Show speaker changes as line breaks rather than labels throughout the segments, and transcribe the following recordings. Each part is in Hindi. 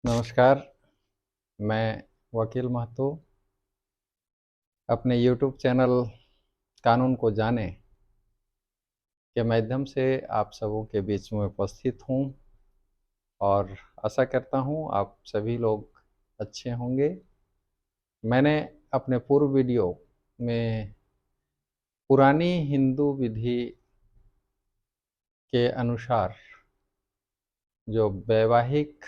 नमस्कार, मैं वकील महतो अपने यूट्यूब चैनल कानून को जाने के माध्यम से आप सबों के बीच में उपस्थित हूँ और आशा करता हूँ आप सभी लोग अच्छे होंगे। मैंने अपने पूर्व वीडियो में पुरानी हिंदू विधि के अनुसार जो वैवाहिक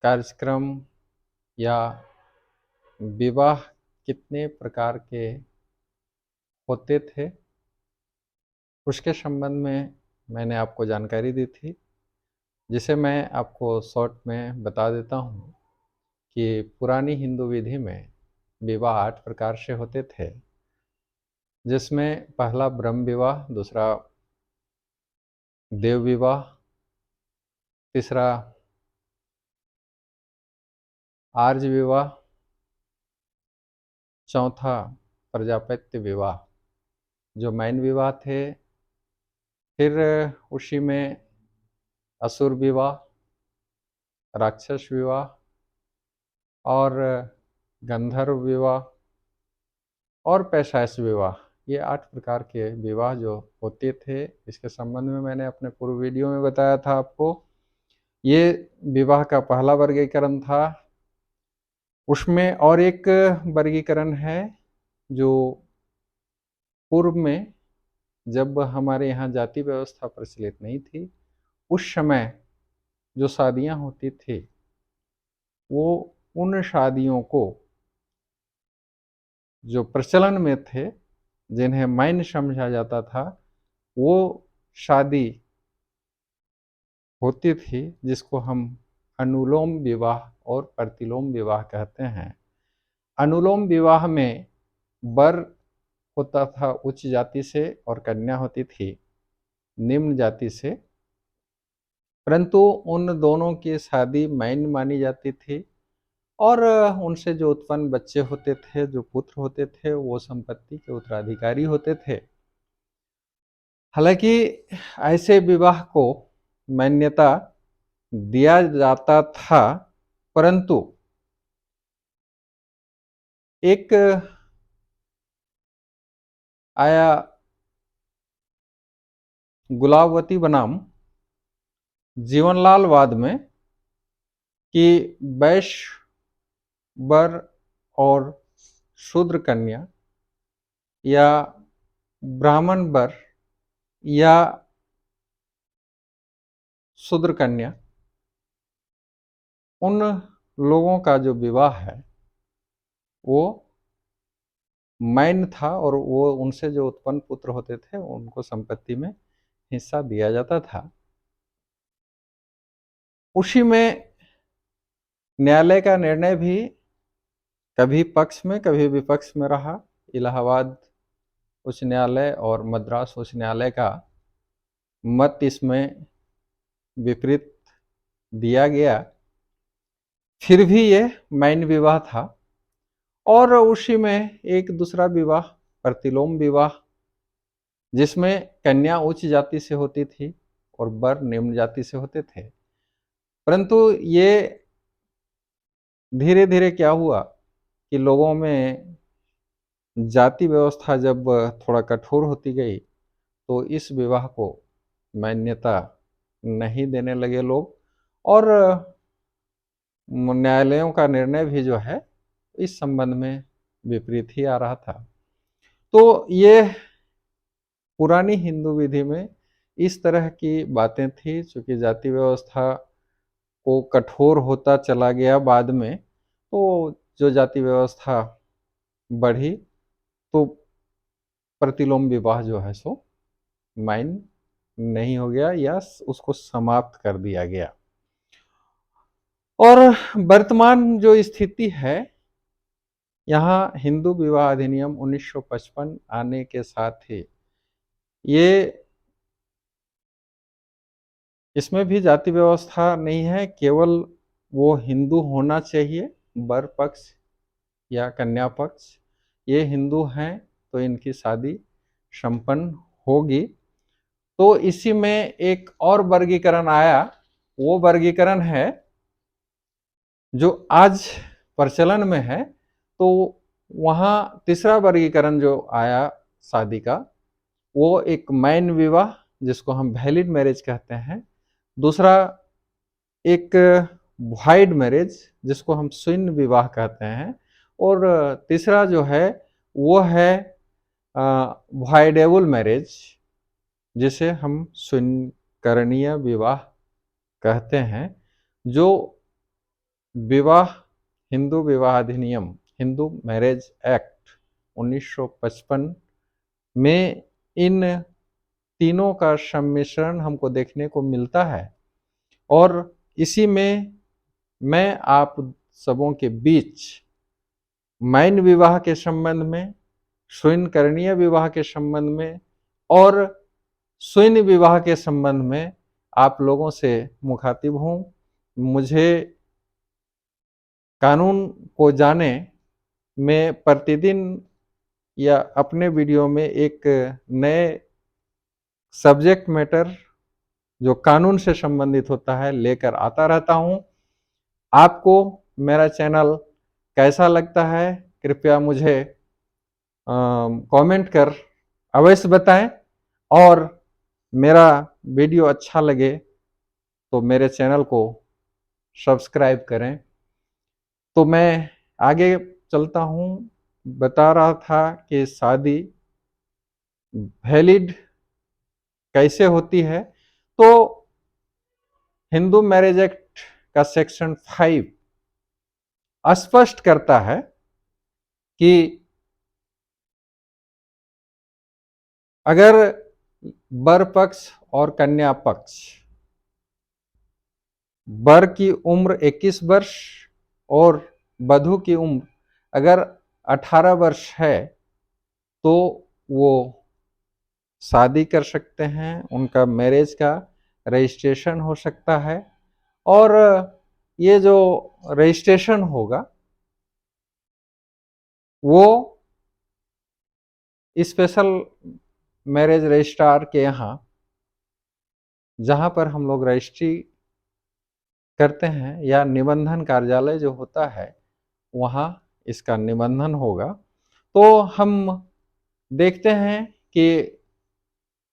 कार्यक्रम या विवाह कितने प्रकार के होते थे उसके संबंध में मैंने आपको जानकारी दी थी, जिसे मैं आपको शॉर्ट में बता देता हूँ कि पुरानी हिंदू विधि में विवाह 8 प्रकार से होते थे, जिसमें पहला ब्रह्म विवाह, दूसरा देव विवाह, तीसरा आर्य विवाह, चौथा प्रजापत्य विवाह जो मैन विवाह थे, फिर उसी में असुर विवाह, राक्षस विवाह और गंधर्व विवाह और पैशाच विवाह। ये 8 प्रकार के विवाह जो होते थे, इसके संबंध में मैंने अपने पूर्व वीडियो में बताया था आपको। ये विवाह का पहला वर्गीकरण था। उसमें और एक वर्गीकरण है जो पूर्व में, जब हमारे यहाँ जाति व्यवस्था प्रचलित नहीं थी, उस समय जो शादियाँ होती थी वो उन शादियों को जो प्रचलन में थे, जिन्हें मान्य समझा जाता था, वो शादी होती थी जिसको हम अनुलोम विवाह और प्रतिलोम विवाह कहते हैं। अनुलोम विवाह में वर होता था उच्च जाति से और कन्या होती थी निम्न जाति से, परंतु उन दोनों की शादी मान्य मानी जाती थी और उनसे जो उत्पन्न बच्चे होते थे, जो पुत्र होते थे, वो संपत्ति के उत्तराधिकारी होते थे। हालांकि ऐसे विवाह को मान्यता दिया जाता था, परंतु एक आया गुलाबवती बनाम जीवनलालवाद में कि वैश्य वर और शूद्र कन्या या ब्राह्मण वर या शूद्र कन्या, उन लोगों का जो विवाह है वो मान्य था और वो उनसे जो उत्पन्न पुत्र होते थे उनको संपत्ति में हिस्सा दिया जाता था। उसी में न्यायालय का निर्णय भी कभी पक्ष में कभी विपक्ष में रहा। इलाहाबाद उच्च न्यायालय और मद्रास उच्च न्यायालय का मत इसमें विपरीत दिया गया, फिर भी ये मान्य विवाह था। और उसी में एक दूसरा विवाह प्रतिलोम विवाह, जिसमें कन्या उच्च जाति से होती थी और वर निम्न जाति से होते थे। परंतु ये धीरे धीरे क्या हुआ कि लोगों में जाति व्यवस्था जब थोड़ा कठोर होती गई तो इस विवाह को मान्यता नहीं देने लगे लोग, और न्यायालयों का निर्णय भी जो है इस संबंध में विपरीत ही आ रहा था। तो ये पुरानी हिंदू विधि में इस तरह की बातें थी। चूंकि जाति व्यवस्था को कठोर होता चला गया बाद में, तो जो जाति व्यवस्था बढ़ी तो प्रतिलोम विवाह जो है सो मान्य नहीं हो गया या उसको समाप्त कर दिया गया। और वर्तमान जो स्थिति है, यहाँ हिंदू विवाह अधिनियम 1955 आने के साथ ही ये इसमें भी जाति व्यवस्था नहीं है, केवल वो हिंदू होना चाहिए। वर पक्ष या कन्या पक्ष ये हिंदू हैं तो इनकी शादी संपन्न होगी। तो इसी में एक और वर्गीकरण आया वो वर्गीकरण है जो आज प्रचलन में है। तो वहाँ तीसरा वर्गीकरण जो आया शादी का, वो एक मैन विवाह जिसको हम वैलिड मैरिज कहते हैं, दूसरा एक वाइड मैरिज जिसको हम शून्य विवाह कहते हैं, और तीसरा जो है वो है वाइडेबल मैरिज जिसे हम शून्यकरणीय विवाह कहते हैं। जो विवाह हिंदू विवाह अधिनियम, हिंदू मैरिज एक्ट 1955 में इन तीनों का सम्मिश्रण हमको देखने को मिलता है। और इसी में मैं आप सबों के बीच मैन विवाह के संबंध में, शून्यकरणीय विवाह के संबंध में और शून्य विवाह के संबंध में आप लोगों से मुखातिब हूँ। मुझे कानून को जाने में प्रतिदिन या अपने वीडियो में एक नए सब्जेक्ट मैटर जो कानून से संबंधित होता है लेकर आता रहता हूँ। आपको मेरा चैनल कैसा लगता है कृपया मुझे कमेंट कर अवश्य बताएं, और मेरा वीडियो अच्छा लगे तो मेरे चैनल को सब्सक्राइब करें। तो मैं आगे चलता हूँ। बता रहा था कि शादी वैलिड कैसे होती है। तो हिंदू मैरिज एक्ट का सेक्शन 5 स्पष्ट करता है कि अगर वर पक्ष और कन्या पक्ष, वर की उम्र 21 वर्ष और वधू की उम्र अगर 18 वर्ष है तो वो शादी कर सकते हैं, उनका मैरिज का रजिस्ट्रेशन हो सकता है। और ये जो रजिस्ट्रेशन होगा वो स्पेशल मैरिज रजिस्ट्रार के यहाँ, जहाँ पर हम लोग रजिस्ट्री करते हैं या निबंधन कार्यालय जो होता है वहाँ इसका निबंधन होगा। तो हम देखते हैं कि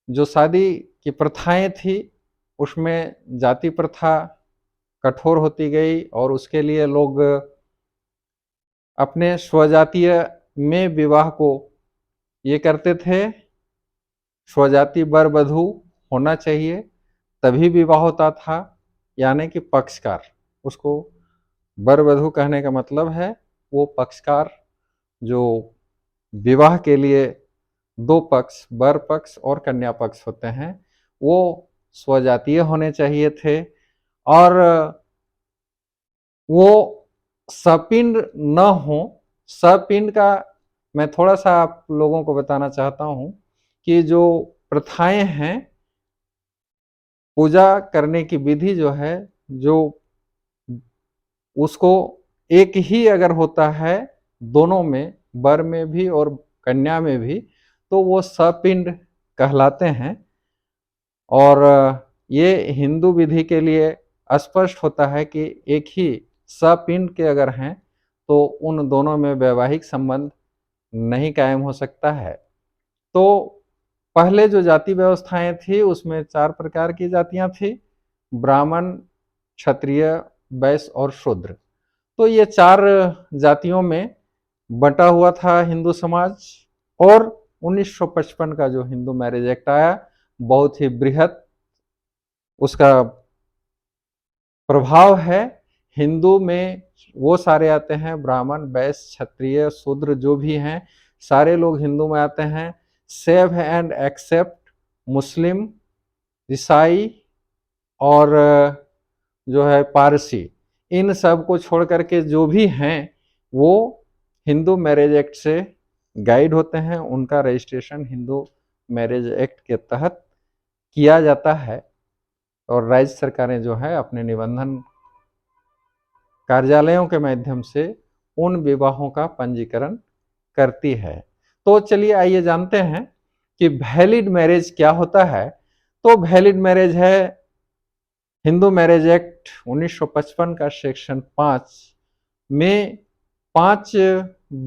जो शादी की प्रथाएं थी उसमें जाति प्रथा कठोर होती गई और उसके लिए लोग अपने स्वजातीय में विवाह को ये करते थे, स्वजाति वर वधू होना चाहिए तभी विवाह होता था, यानी कि पक्षकार। उसको वर वधू कहने का मतलब है वो पक्षकार जो विवाह के लिए दो पक्ष, वर पक्ष और कन्या पक्ष होते हैं, वो स्वजातीय होने चाहिए थे। और वो सपिंड न हो। सपिंड का मैं थोड़ा सा आप लोगों को बताना चाहता हूँ कि जो प्रथाएं हैं, पूजा करने की विधि जो है, जो उसको एक ही अगर होता है दोनों में, वर में भी और कन्या में भी, तो वो सपिंड कहलाते हैं। और ये हिंदू विधि के लिए स्पष्ट होता है कि एक ही सपिंड के अगर हैं तो उन दोनों में वैवाहिक संबंध नहीं कायम हो सकता है। तो पहले जो जाति व्यवस्थाएं थी उसमें 4 प्रकार की जातियां थी, ब्राह्मण, क्षत्रिय, वैश्य और शूद्र। तो ये 4 जातियों में बटा हुआ था हिंदू समाज। और 1955 का जो हिंदू मैरिज एक्ट आया, बहुत ही बृहत उसका प्रभाव है। हिंदू में वो सारे आते हैं, ब्राह्मण, वैश्य, क्षत्रिय, शूद्र जो भी हैं सारे लोग हिंदू में आते हैं, सेव एंड एक्सेप्ट मुस्लिम, ईसाई और जो है पारसी। इन सब को छोड़ करके जो भी हैं वो हिंदू मैरिज एक्ट से गाइड होते हैं, उनका रजिस्ट्रेशन हिंदू मैरिज एक्ट के तहत किया जाता है। और राज्य सरकारें जो है अपने निबंधन कार्यालयों के माध्यम से उन विवाहों का पंजीकरण करती है। तो चलिए आइए जानते हैं कि वैलिड मैरिज क्या होता है। तो वैलिड मैरिज है हिंदू मैरिज एक्ट 1955 का सेक्शन 5 में 5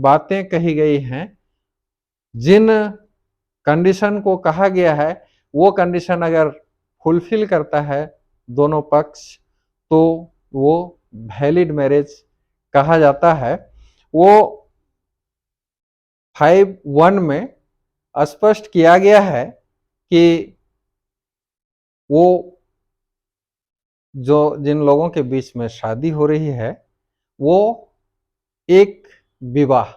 बातें कही गई हैं, जिन कंडीशन को कहा गया है वो कंडीशन अगर फुलफिल करता है दोनों पक्ष तो वो वैलिड मैरिज कहा जाता है। वो 5(1) में स्पष्ट किया गया है कि वो जो जिन लोगों के बीच में शादी हो रही है वो एक विवाह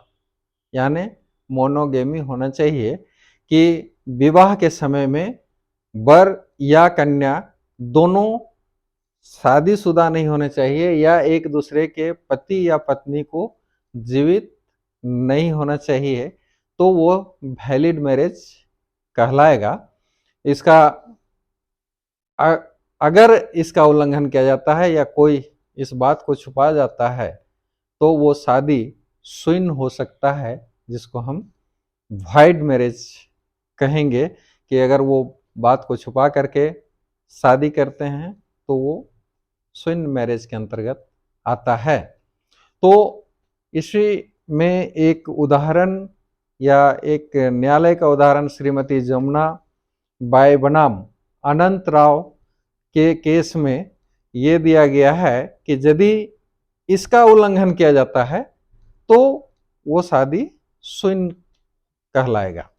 यानी मोनोगेमी होना चाहिए, कि विवाह के समय में वर या कन्या दोनों शादीशुदा नहीं होने चाहिए या एक दूसरे के पति या पत्नी को जीवित नहीं होना चाहिए, तो वो वैलिड मैरिज कहलाएगा। इसका अगर इसका उल्लंघन किया जाता है या कोई इस बात को छुपा जाता है तो वो शादी शून्य हो सकता है, जिसको हम वाइड मैरिज कहेंगे, कि अगर वो बात को छुपा करके शादी करते हैं तो वो शून्य मैरिज के अंतर्गत आता है। तो इसी में एक उदाहरण या एक न्यायालय का उदाहरण श्रीमती जमुना बाई बनाम अनंत राव के केस में ये दिया गया है कि यदि इसका उल्लंघन किया जाता है तो वो शादी शून्य कहलाएगा।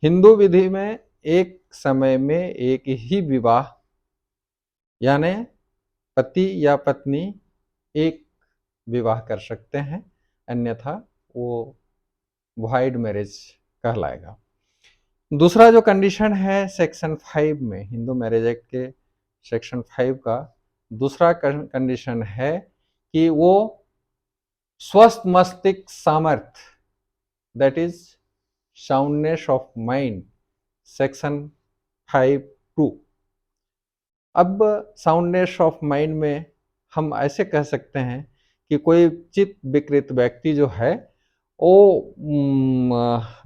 हिंदू विधि में एक समय में एक ही विवाह यानी पति या पत्नी एक विवाह कर सकते हैं, अन्यथा वो वाइड मैरिज कहलाएगा। दूसरा जो कंडीशन है सेक्शन 5 में, हिंदू मैरिज एक्ट के सेक्शन 5 का दूसरा कंडीशन है कि वो स्वस्थ मस्तिष्क सामर्थ्य, that is soundness of mind, section 5(2). अब साउंडनेस ऑफ माइंड में हम ऐसे कह सकते हैं कि कोई चित्त विकृत व्यक्ति जो है वो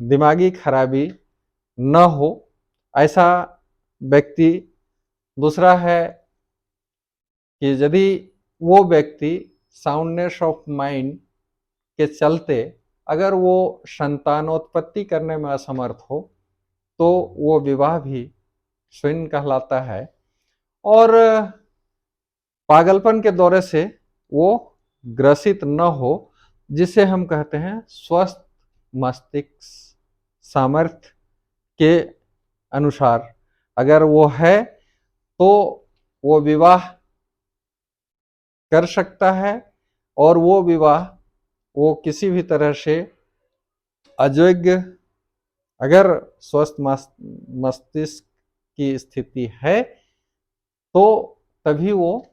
दिमागी खराबी न हो, ऐसा व्यक्ति। दूसरा है कि यदि वो व्यक्ति साउंडनेस ऑफ माइंड के चलते अगर वो संतानोत्पत्ति करने में असमर्थ हो तो वो विवाह भी शून्य कहलाता है। और पागलपन के दौरे से वो ग्रसित न हो, जिसे हम कहते हैं स्वस्थ मस्तिष्क सामर्थ्य के अनुसार अगर वो है तो वो विवाह कर सकता है, और वो विवाह वो किसी भी तरह से अयोग्य, अगर स्वस्थ मस्तिष्क की स्थिति है तो तभी वो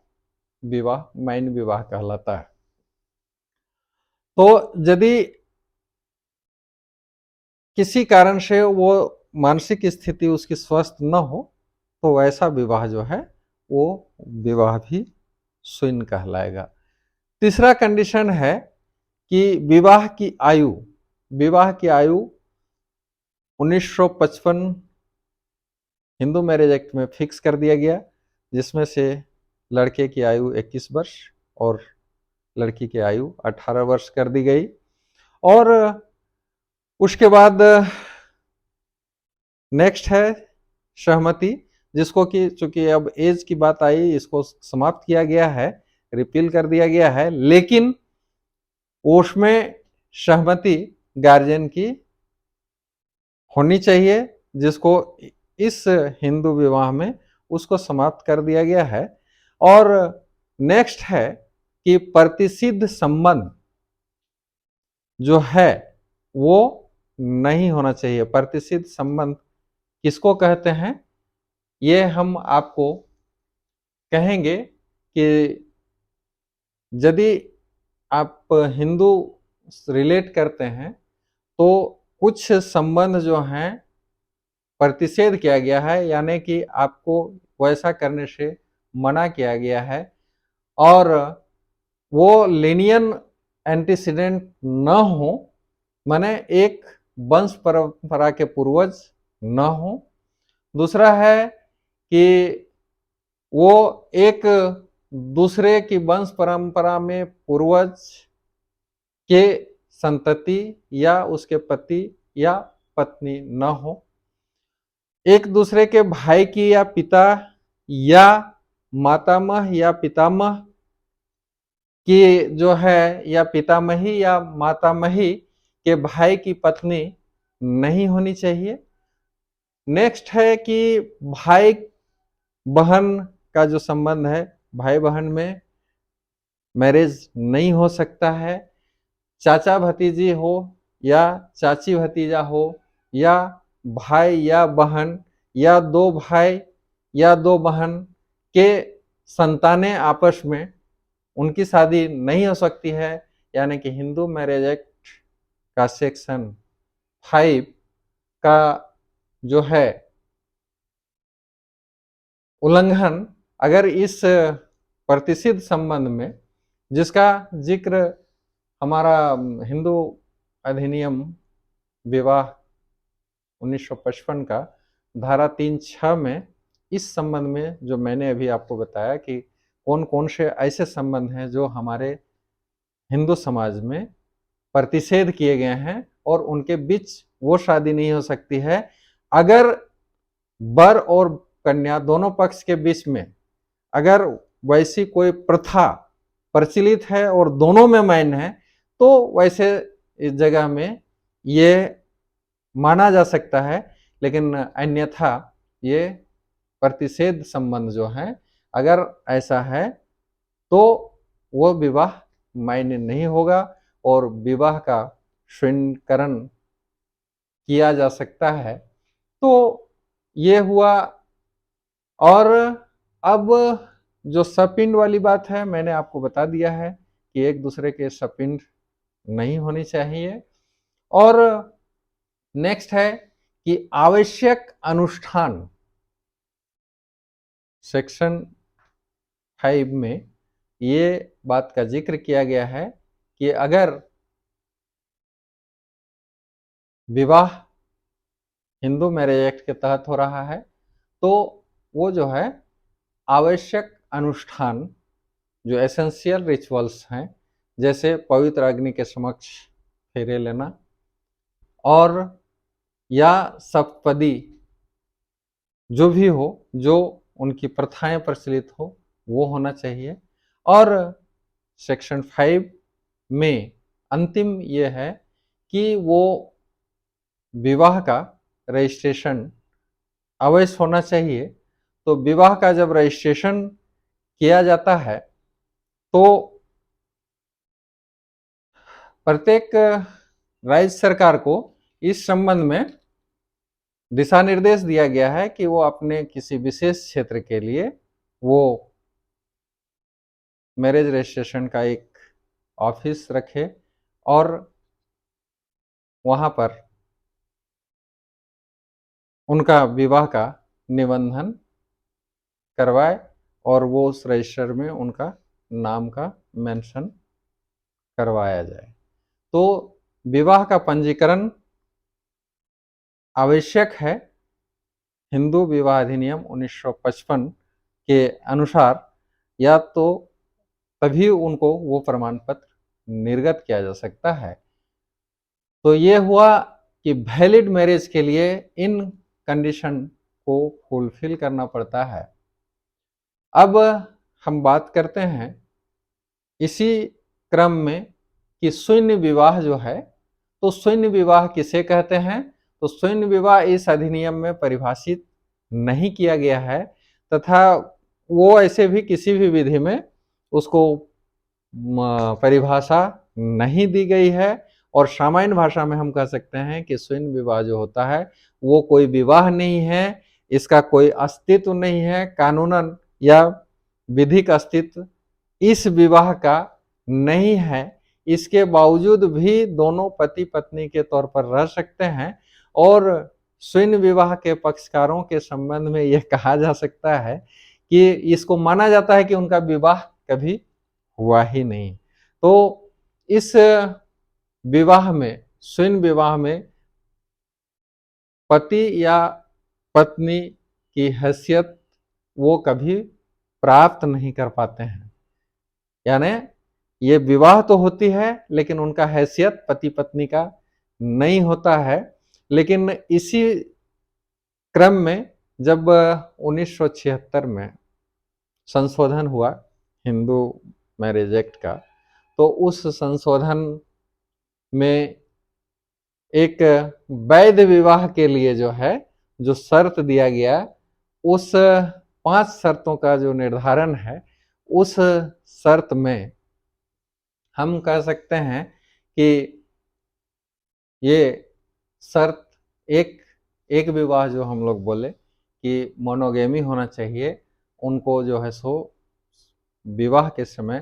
विवाह माइंड विवाह कहलाता है। तो यदि किसी कारण से वो मानसिक स्थिति उसकी स्वस्थ न हो तो वैसा विवाह जो है वो विवाह भी शून्य कहलाएगा। तीसरा कंडीशन है कि विवाह की आयु 1955 हिंदू मैरिज एक्ट में फिक्स कर दिया गया, जिसमें से लड़के की आयु 21 वर्ष और लड़की की आयु 18 वर्ष कर दी गई। और उसके बाद नेक्स्ट है सहमति, जिसको कि चूंकि अब एज की बात आई इसको समाप्त किया गया है, रिपील कर दिया गया है, लेकिन उसमें सहमति गार्जियन की होनी चाहिए, जिसको इस हिंदू विवाह में उसको समाप्त कर दिया गया है। और नेक्स्ट है कि प्रतिसिद्ध संबंध जो है वो नहीं होना चाहिए। प्रतिसिद्ध संबंध किसको कहते हैं ये हम आपको कहेंगे कि यदि आप हिंदू रिलेट करते हैं तो कुछ संबंध जो हैं प्रतिषेध किया गया है, यानी कि आपको वैसा करने से मना किया गया है, और वो लीनियन एंटीसीडेंट न हो, माने एक वंश परंपरा के पूर्वज न हो। दूसरा है कि वो एक दूसरे की वंश परंपरा में पूर्वज के संतति या उसके पति या पत्नी न हो, एक दूसरे के भाई की या पिता या मातामह या पितामह की जो है, या पितामही या मातामही के भाई की पत्नी नहीं होनी चाहिए। नेक्स्ट है कि भाई बहन का जो संबंध है, भाई बहन में मैरिज नहीं हो सकता है। चाचा भतीजी हो या चाची भतीजा हो, या भाई या बहन या दो भाई या दो बहन के संतानें आपस में, उनकी शादी नहीं हो सकती है। यानी कि हिंदू मैरिज एक्ट का सेक्शन 5 का जो है उल्लंघन अगर इस प्रतिष्ठित संबंध में, जिसका जिक्र हमारा हिंदू अधिनियम विवाह 1955 का धारा 3(6) में, इस संबंध में जो मैंने अभी आपको बताया कि कौन कौन से ऐसे संबंध हैं जो हमारे हिंदू समाज में प्रतिषेध किए गए हैं और उनके बीच वो शादी नहीं हो सकती है अगर वर और कन्या दोनों पक्ष के बीच में अगर वैसी कोई प्रथा प्रचलित है और दोनों में मान्य है, तो वैसे इस जगह में ये माना जा सकता है। लेकिन अन्यथा ये प्रतिषेध संबंध जो है, अगर ऐसा है तो वो विवाह मान्य नहीं होगा और विवाह का शून्यकरण किया जा सकता है। तो ये हुआ। और अब जो सपिंड वाली बात है, मैंने आपको बता दिया है कि एक दूसरे के सपिंड नहीं होनी चाहिए। और नेक्स्ट है कि आवश्यक अनुष्ठान, सेक्शन 5 में ये बात का जिक्र किया गया है कि अगर विवाह हिंदू मैरिज एक्ट के तहत हो रहा है तो वो जो है आवश्यक अनुष्ठान, जो एसेंशियल रिचुअल्स हैं, जैसे पवित्र अग्नि के समक्ष फेरे लेना और या सप्तपदी जो भी हो, जो उनकी प्रथाएं प्रचलित हो, वो होना चाहिए। और सेक्शन 5 में अंतिम ये है कि वो विवाह का रजिस्ट्रेशन अवश्य होना चाहिए। तो विवाह का जब रजिस्ट्रेशन किया जाता है तो प्रत्येक राज्य सरकार को इस संबंध में दिशा निर्देश दिया गया है कि वो अपने किसी विशेष क्षेत्र के लिए वो मैरिज रजिस्ट्रेशन का एक ऑफिस रखे और वहां पर उनका विवाह का निबंधन करवाए और वो उस रजिस्टर में उनका नाम का मेंशन करवाया जाए। तो विवाह का पंजीकरण आवश्यक है हिंदू विवाह अधिनियम 1955 के अनुसार, या तो तभी उनको वो प्रमाण पत्र निर्गत किया जा सकता है। तो ये हुआ कि वैलिड मैरिज के लिए इन कंडीशन को फुलफिल करना पड़ता है। अब हम बात करते हैं इसी क्रम में कि शून्य विवाह जो है, तो शून्य विवाह किसे कहते हैं? तो शून्य विवाह इस अधिनियम में परिभाषित नहीं किया गया है तथा वो ऐसे भी किसी भी विधि में उसको परिभाषा नहीं दी गई है। और सामान्य भाषा में हम कह सकते हैं कि शून्य विवाह जो होता है वो कोई विवाह नहीं है, इसका कोई अस्तित्व नहीं है, कानूनन या विधिक अस्तित्व इस विवाह का नहीं है। इसके बावजूद भी दोनों पति पत्नी के तौर पर रह सकते हैं और शून्य विवाह के पक्षकारों के संबंध में यह कहा जा सकता है कि इसको माना जाता है कि उनका विवाह कभी हुआ ही नहीं। तो इस विवाह में, शून्य विवाह में पति या पत्नी की हैसियत वो कभी प्राप्त नहीं कर पाते हैं। यानी ये विवाह तो होती है लेकिन उनका हैसियत पति पत्नी का नहीं होता है। लेकिन इसी क्रम में जब 1976 में संशोधन हुआ हिंदू मैरिज एक्ट का, तो उस संशोधन में एक वैध विवाह के लिए जो है जो शर्त दिया गया, उस 5 शर्तों का जो निर्धारण है, उस शर्त में हम कह सकते हैं कि ये शर्त एक विवाह जो हम लोग बोले कि मोनोगेमी होना चाहिए, उनको जो है सो विवाह के समय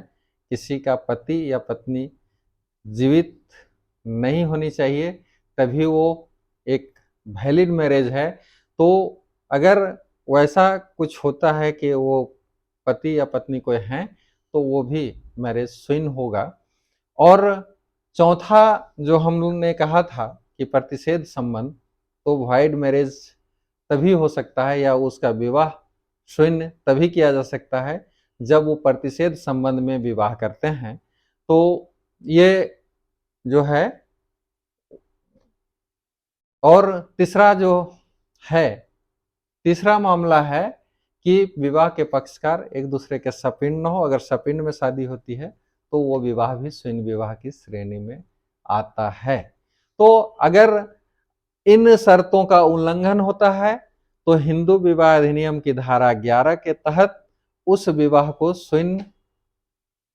किसी का पति या पत्नी जीवित नहीं होनी चाहिए, तभी वो एक वैलिड मैरिज है। तो अगर वैसा कुछ होता है कि वो पति या पत्नी कोई हैं, तो वो भी मैरिज शून्य होगा। और चौथा जो हम लोग ने कहा था कि प्रतिषेध संबंध, तो वाइड मैरिज तभी हो सकता है या उसका विवाह शून्य तभी किया जा सकता है जब वो प्रतिषेध संबंध में विवाह करते हैं। तो ये जो है, और तीसरा जो है, तीसरा मामला है कि विवाह के पक्षकार एक दूसरे के सपिंड न हो। अगर सपिंड में शादी होती है तो वो विवाह भी शून्य विवाह की श्रेणी में आता है। तो अगर इन शर्तों का उल्लंघन होता है तो हिंदू विवाह अधिनियम की धारा 11 के तहत उस विवाह को शून्य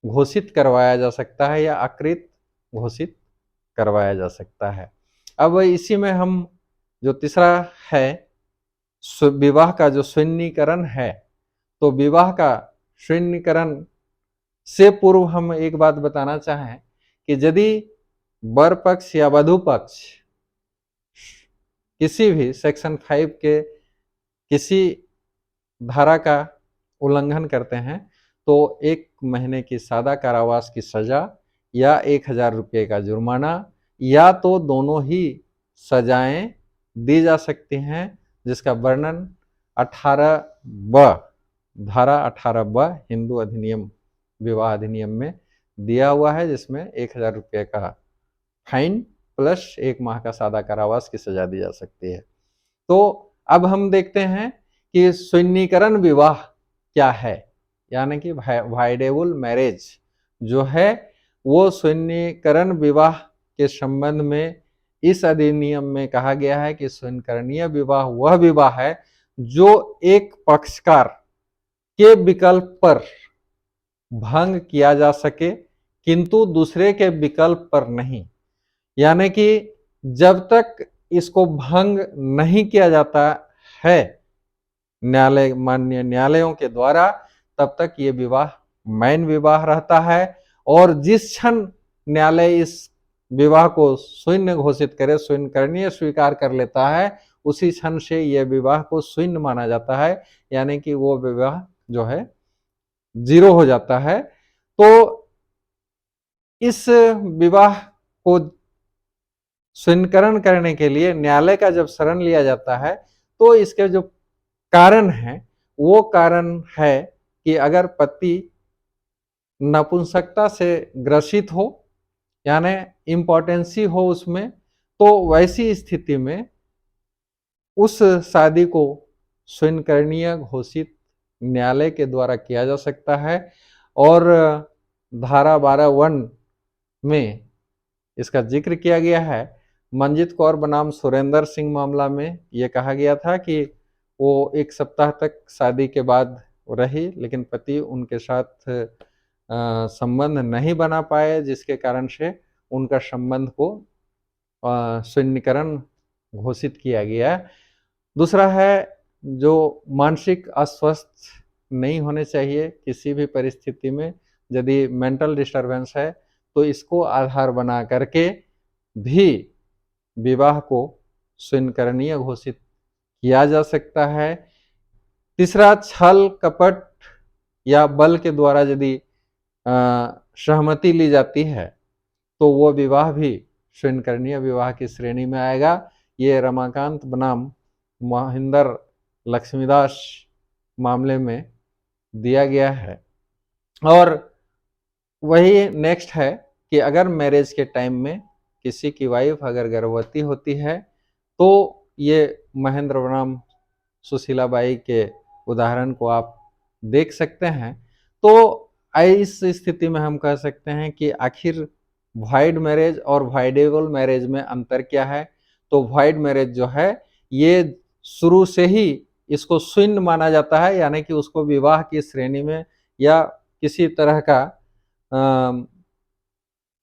घोषित करवाया जा सकता है या अकृत घोषित करवाया जा सकता है। अब इसी में हम जो तीसरा है विवाह का जो शून्यकरण है, तो विवाह का शून्यकरण से पूर्व हम एक बात बताना चाहें कि यदि वर पक्ष या वधु पक्ष किसी भी सेक्शन 5 के किसी धारा का उल्लंघन करते हैं तो 1 महीने की सादा कारावास की सजा या 1000 रुपये का जुर्माना या तो दोनों ही सजाएं दी जा सकती हैं, जिसका वर्णन 18 धारा 18 हिंदू अधिनियम विवाह अधिनियम में दिया हुआ है, जिसमें 1000 रुपये का फाइन प्लस 1 माह का सादा कारावास की सजा दी जा सकती है। तो अब हम देखते हैं कि शून्यकरण विवाह क्या है, यानी कि वाइडेबल मैरिज जो है वो शून्यकरण विवाह के संबंध में इस अधिनियम में कहा गया है कि शून्यकरणीय विवाह वह विवाह है जो एक पक्षकार के विकल्प पर भंग किया जा सके किंतु दूसरे के विकल्प पर नहीं। यानी कि जब तक इसको भंग नहीं किया जाता है माननीय न्यायालयों के द्वारा, तब तक ये विवाह मैन विवाह रहता है। और जिस क्षण न्यायालय इस विवाह को शून्य घोषित करे, शून्यकरणीय स्वीकार कर लेता है, उसी क्षण से यह विवाह को शून्य माना जाता है, यानी कि वो विवाह जो है 0 हो जाता है। तो इस विवाह को शून्यकरण करने के लिए न्यायालय का जब शरण लिया जाता है तो इसके जो कारण है वो कारण है कि अगर पति नपुंसकता से ग्रसित हो, यानी इम्पोर्टेंसी हो उसमें, तो वैसी स्थिति में उस शादी को शून्यकरणीय घोषित न्यायालय के द्वारा किया जा सकता है। और धारा 12(1) में इसका जिक्र किया गया है। मंजित कौर बनाम सुरेंद्र सिंह मामला में यह कहा गया था कि वो 1 सप्ताह तक शादी के बाद रही, लेकिन पति उनके साथ संबंध नहीं बना पाए, जिसके कारण से उनका संबंध को शून्यकरण घोषित किया गया। दूसरा है जो मानसिक अस्वस्थ नहीं होने चाहिए किसी भी परिस्थिति में, यदि मेंटल डिस्टरबेंस है तो इसको आधार बना करके भी विवाह को शून्यकरणीय घोषित किया जा सकता है। तीसरा, छल कपट या बल के द्वारा यदि सहमति ली जाती है तो वो विवाह भी शून्यकरणीय विवाह की श्रेणी में आएगा। ये रमाकांत बनाम महेंद्र लक्ष्मीदास मामले में दिया गया है। और वही नेक्स्ट है कि अगर मैरिज के टाइम में किसी की वाइफ अगर गर्भवती होती है तो ये महेंद्र बनाम सुशीलाबाई के उदाहरण को आप देख सकते हैं। तो इस स्थिति में हम कह सकते हैं कि आखिर वाइड मैरिज और वाइडेबल मैरिज में अंतर क्या है। तो वाइड मैरिज जो है ये शुरू से ही इसको शून्य माना जाता है, यानी कि उसको विवाह की श्रेणी में या किसी तरह का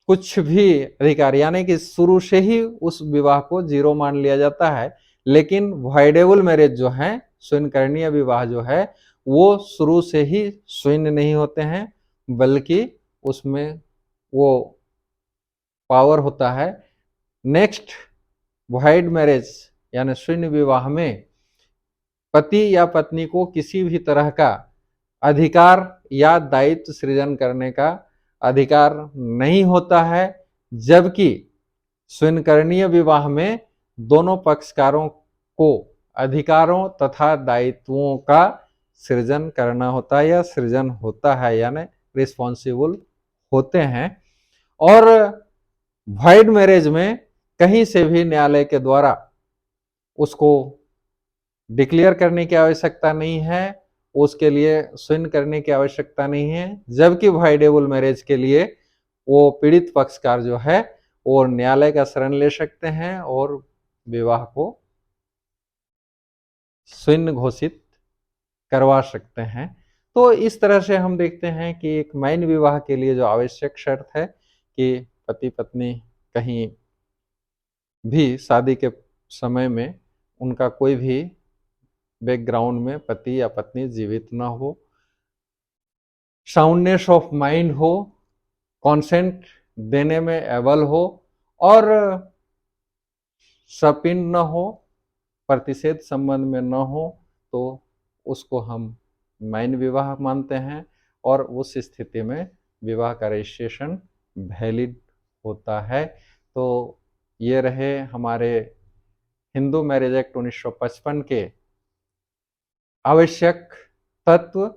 कुछ भी अधिकार, यानी कि शुरू से ही उस विवाह को जीरो मान लिया जाता है। लेकिन वाइडेबल मैरिज जो है, स्वयंकरणीय विवाह जो है, वो शुरू से ही शून्य नहीं होते हैं, बल्कि उसमें वो पावर होता है। नेक्स्ट, वाइड मैरिज यानी शून्य विवाह में पति या पत्नी को किसी भी तरह का अधिकार या दायित्व सृजन करने का अधिकार नहीं होता है, जबकि स्वयंकरणीय विवाह में दोनों पक्षकारों को अधिकारों तथा दायित्वों का सृजन करना होता है या सृजन होता है, यानी रिस्पॉन्सिबल होते हैं। और वाइड मैरिज में कहीं से भी न्यायालय के द्वारा उसको डिक्लेयर करने की आवश्यकता नहीं है, उसके लिए सुन करने की आवश्यकता नहीं है। जबकि वाइडेबल मैरिज के लिए वो पीड़ित पक्षकार जो है वो न्यायालय का शरण ले सकते हैं और विवाह को शून्य घोषित करवा सकते हैं। तो इस तरह से हम देखते हैं कि एक मान्य विवाह के लिए जो आवश्यक शर्त है कि पति पत्नी कहीं भी शादी के समय में उनका कोई भी बैकग्राउंड में पति या पत्नी जीवित ना हो, साउंडनेस ऑफ माइंड हो, कॉन्सेंट देने में एबल हो और सपिन न हो, प्रतिषेध संबंध में न हो, तो उसको हम मान्य विवाह मानते हैं और उस स्थिति में विवाह का रजिस्ट्रेशन वैलिड होता है। तो ये रहे हमारे हिंदू मैरिज एक्ट 1955 के आवश्यक तत्व।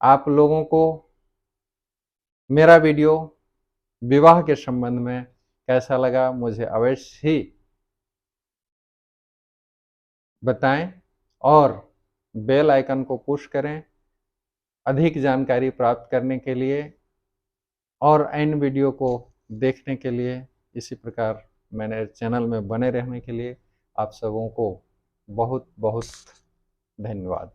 आप लोगों को मेरा वीडियो विवाह के संबंध में कैसा लगा मुझे अवश्य ही बताएं और बेल आइकन को पुश करें अधिक जानकारी प्राप्त करने के लिए और अन्य वीडियो को देखने के लिए। इसी प्रकार मेरे चैनल में बने रहने के लिए आप सबों को बहुत बहुत धन्यवाद।